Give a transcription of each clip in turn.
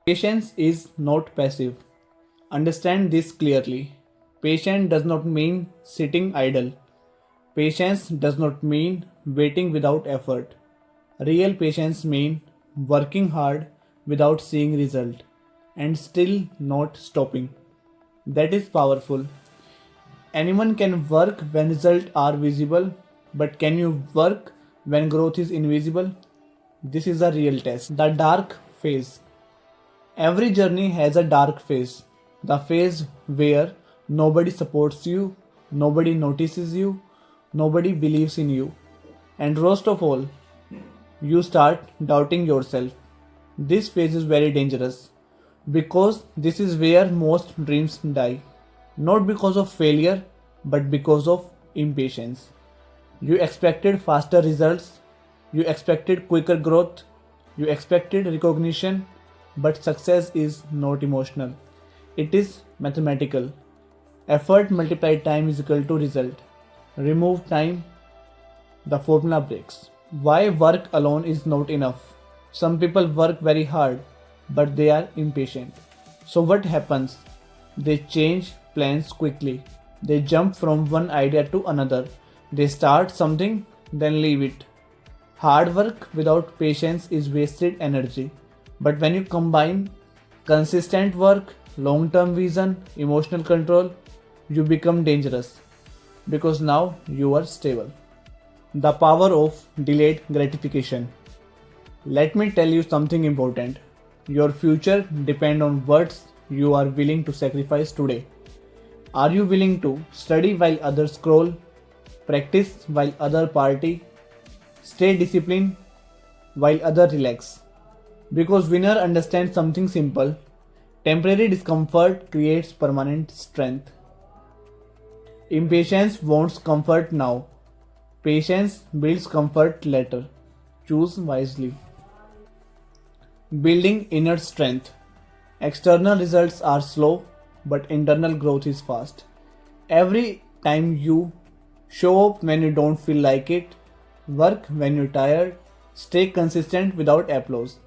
Patience is not passive. Understand this clearly. Patience does not mean sitting idle. Patience does not mean waiting without effort. Real patience means working hard without seeing result and still not stopping. That is powerful. Anyone can work when results are visible, but can you work when growth is invisible? This is a real test. The dark phase. Every journey has a dark phase. The phase where nobody supports you, nobody notices you, nobody believes in you. And worst of all, you start doubting yourself. This phase is very dangerous because this is where most dreams die. Not because of failure, but because of impatience. You expected faster results, you expected quicker growth, you expected recognition, but success is not emotional. It is mathematical. Effort multiplied time is equal to result. Remove time, the formula breaks. Why work alone is not enough. Some people work very hard, but they are impatient. So, what happens? They change plans quickly. They jump from one idea to another. They start something, then leave it. Hard work without patience is wasted energy. But when you combine consistent work, long term vision, emotional control, you become dangerous because now you are stable. The power of delayed gratification. Let me tell you something important. Your future depends on what you are willing to sacrifice today. Are you willing to study while others scroll, practice while others party, stay disciplined while others relax? Because winner understands something simple. Temporary discomfort creates permanent strength. Impatience wants comfort now. Patience builds comfort later. Choose wisely. Building inner strength. External results are slow, but internal growth is fast. Every time you show up when you don't feel like it, work when you're tired, stay consistent without applause.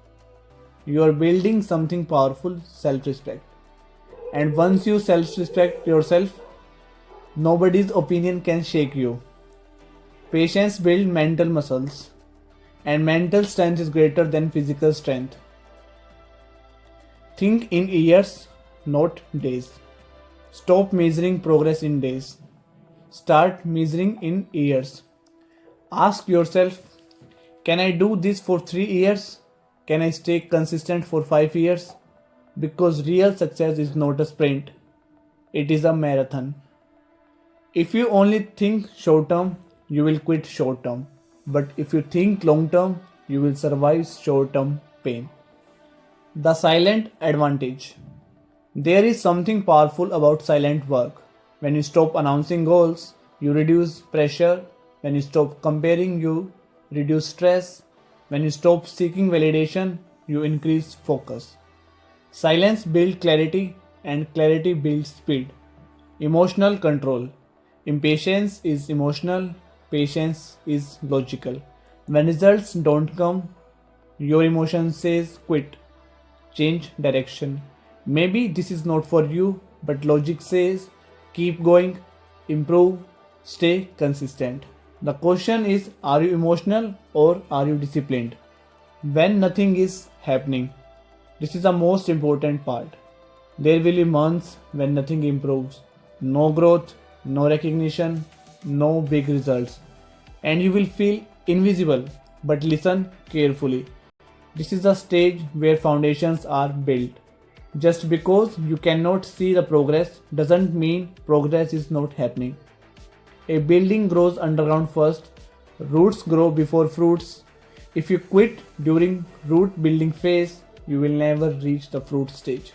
You are building something powerful, self respect. And once you self respect yourself, nobody's opinion can shake you. Patience builds mental muscles, and mental strength is greater than physical strength. Think in years, not days. Stop measuring progress in days. Start measuring in years. Ask yourself, can I do this for 3 years? Can I stay consistent for 5 years? Because real success is not a sprint, it is a marathon. If you only think short term, you will quit short term. But if you think long term, you will survive short term pain. The silent advantage. There is something powerful about silent work. When you stop announcing goals, you reduce pressure. When you stop comparing, you reduce stress. When you stop seeking validation, you increase focus. Silence builds clarity, and clarity builds speed. Emotional control. Impatience is emotional, patience is logical. When results don't come, your emotion says quit, change direction. Maybe this is not for you, but logic says keep going, improve, stay consistent. The question is, are you emotional or are you disciplined? When nothing is happening, this is the most important part. There will be months when nothing improves, no growth, no recognition, no big results, and you will feel invisible. But listen carefully. This is the stage where foundations are built. Just because you cannot see the progress doesn't mean progress is not happening. A building grows underground first, roots grow before fruits. If you quit during root building phase, you will never reach the fruit stage.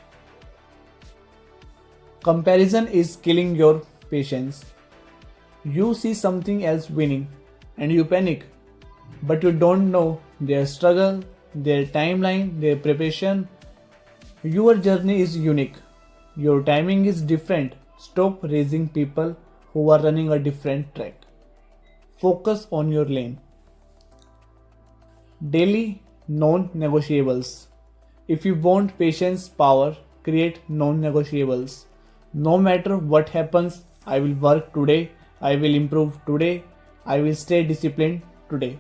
Comparison is killing your patience. You see something else winning and you panic, but you don't know their struggle, their timeline, their preparation. Your journey is unique. Your timing is different. Stop raising people who are running a different track. Focus on your lane. Daily non negotiables. If you want patience power, create non negotiables. No matter what happens, I will work today, I will improve today, I will stay disciplined today.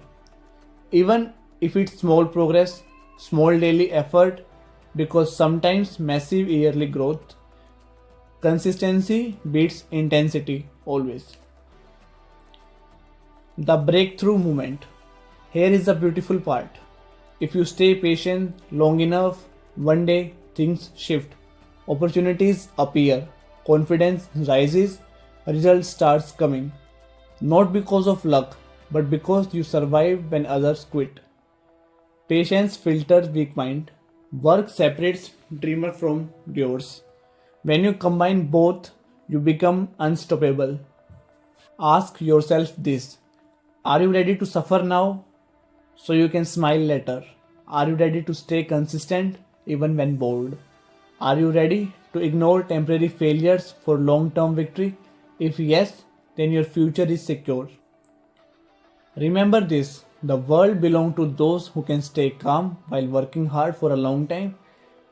Even if it's small progress, small daily effort, because sometimes massive yearly growth, consistency beats intensity always. The breakthrough moment. Here is the beautiful part. If you stay patient long enough, one day things shift. Opportunities appear, confidence rises, results starts coming. Not because of luck, but because you survive when others quit. Patience filters weak mind. Work separates dreamer from doers. When you combine both, you become unstoppable. Ask yourself this: are you ready to suffer now so you can smile later? Are you ready to stay consistent even when bored? Are you ready to ignore temporary failures for long term victory? If yes, then your future is secure. Remember this: the world belongs to those who can stay calm while working hard for a long time.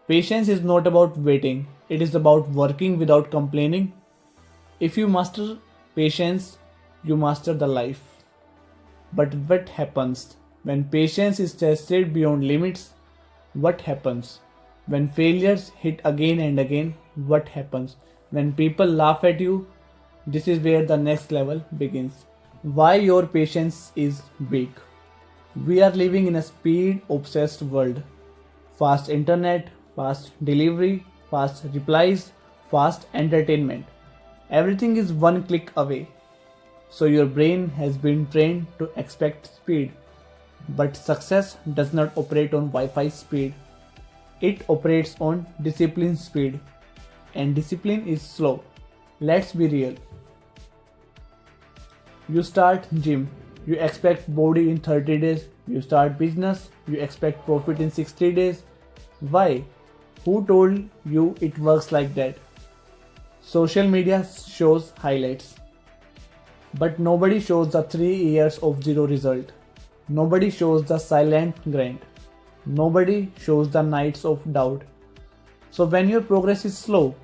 Patience is not about waiting, it is about working without complaining. If you master patience, you master the life. But what happens when patience is tested beyond limits? What happens when failures hit again and again? What happens when people laugh at you? This is where the next level begins. Why your patience is weak. We are living in a speed obsessed world. Fast internet, fast delivery, fast replies, fast entertainment. Everything is one click away. So your brain has been trained to expect speed. But success does not operate on Wi Fi speed, it operates on discipline speed. And discipline is slow. Let's be real. You start gym, you expect body in 30 days. You start business, you expect profit in 60 days. Why? Who told you it works like that? Social media shows highlights. But nobody shows the 3 years of zero result. Nobody shows the silent grind. Nobody shows the nights of doubt. So when your progress is slow,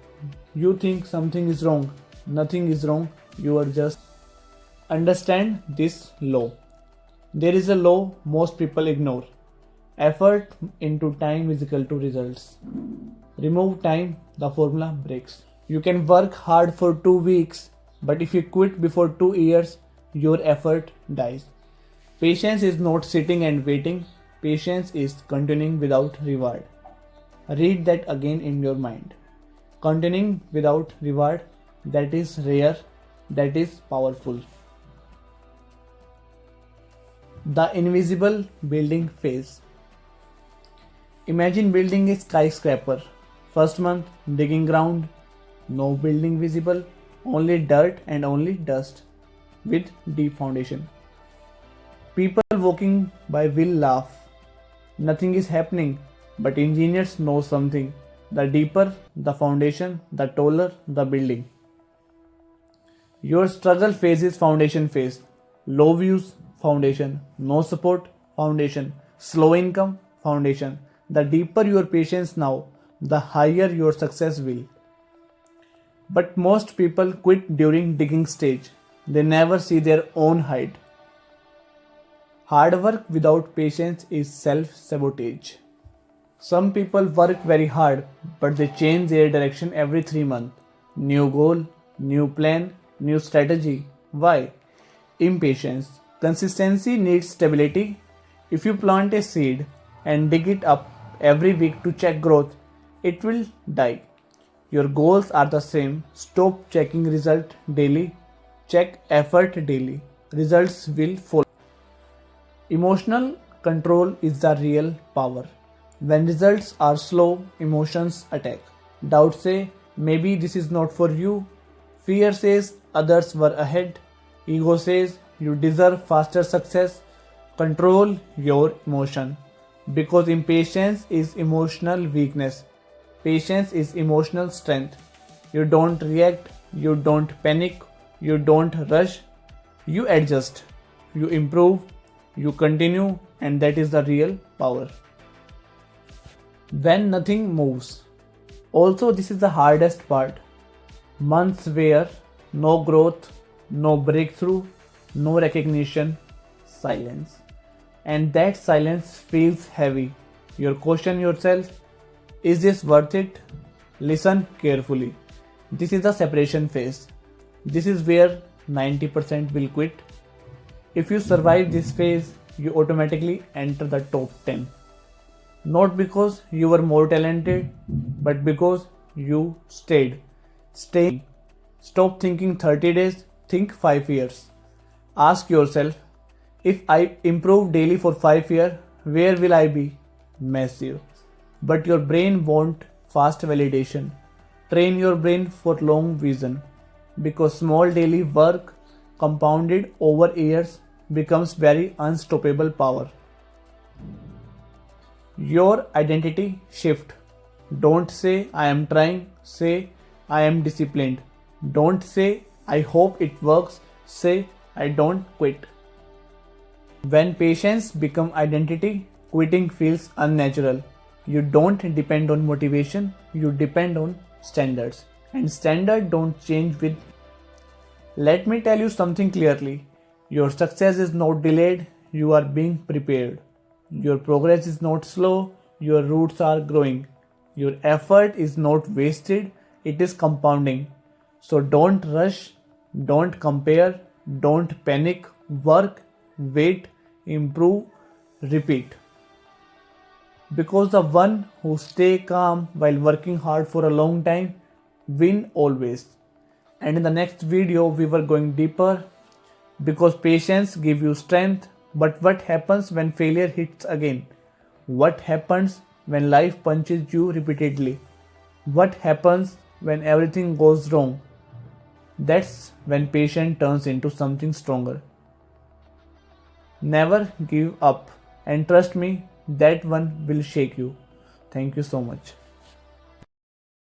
you think something is wrong. Nothing is wrong. You are just understand this law. There is a law most people ignore. Effort into time is equal to results. Remove time, the formula breaks. You can work hard for 2 weeks, but if you quit before 2 years, your effort dies. Patience is not sitting and waiting, patience is continuing without reward. Read that again in your mind. Continuing without reward, that is rare, that is powerful. The invisible building phase. Imagine building a skyscraper. First month, digging ground, no building visible, only dirt and only dust with deep foundation. People walking by will laugh. Nothing is happening, but engineers know something. The deeper the foundation, the taller the building. Your struggle phase is foundation phase. Low views, foundation. No support, foundation. Slow income, foundation. The deeper your patience now, the higher your success will. But most people quit during digging stage. They never see their own height. Hard work without patience is self sabotage. Some people work very hard, but they change their direction every 3 months. New goal, new plan, new strategy. Why? Impatience. Consistency needs stability. If you plant a seed and dig it up every week to check growth, it will die. Your goals are the same. Stop checking result daily. Check effort daily. Results will follow. Emotional control is the real power. When results are slow, emotions attack. Doubt say, maybe this is not for you. Fear says, others were ahead. Ego says, you deserve faster success. Control your emotion. Because impatience is emotional weakness. Patience is emotional strength. You don't react, you don't panic, you don't rush, you adjust, you improve, you continue, and that is the real power. when nothing moves. Also, this is the hardest part. Months where no growth, no breakthrough, no recognition, silence. And that silence feels heavy. You question yourself, is this worth it? Listen carefully. This is the separation phase. This is where 90% will quit. If you survive this phase, you automatically enter the top 10. Not because you were more talented, but because you stayed. Stay. Stop thinking 30 days, think 5 years. Ask yourself, if I improve daily for 5 years, where will I be? Massive. But your brain won't fast validation. Train your brain for long vision. Because small daily work compounded over years becomes very unstoppable power. Your identity shift. Don't say I am trying, say I am disciplined. Don't say I hope it works, say I don't quit. When patience become identity, quitting feels unnatural. You don't depend on motivation, you depend on standards. And standards don't change with. Let me tell you something clearly. Your success is not delayed, you are being prepared. Your progress is not slow, your roots are growing. Your effort is not wasted, it is compounding. So don't rush, don't compare, don't panic, work, wait, improve, repeat. Because the one who stay calm while working hard for a long time win always. And in the next video we were going deeper because patience gives you strength, but what happens when failure hits again? What happens when life punches you repeatedly? What happens when everything goes wrong? That's when patience turns into something stronger. Never give up, and trust me, that one will shake you. Thank you so much.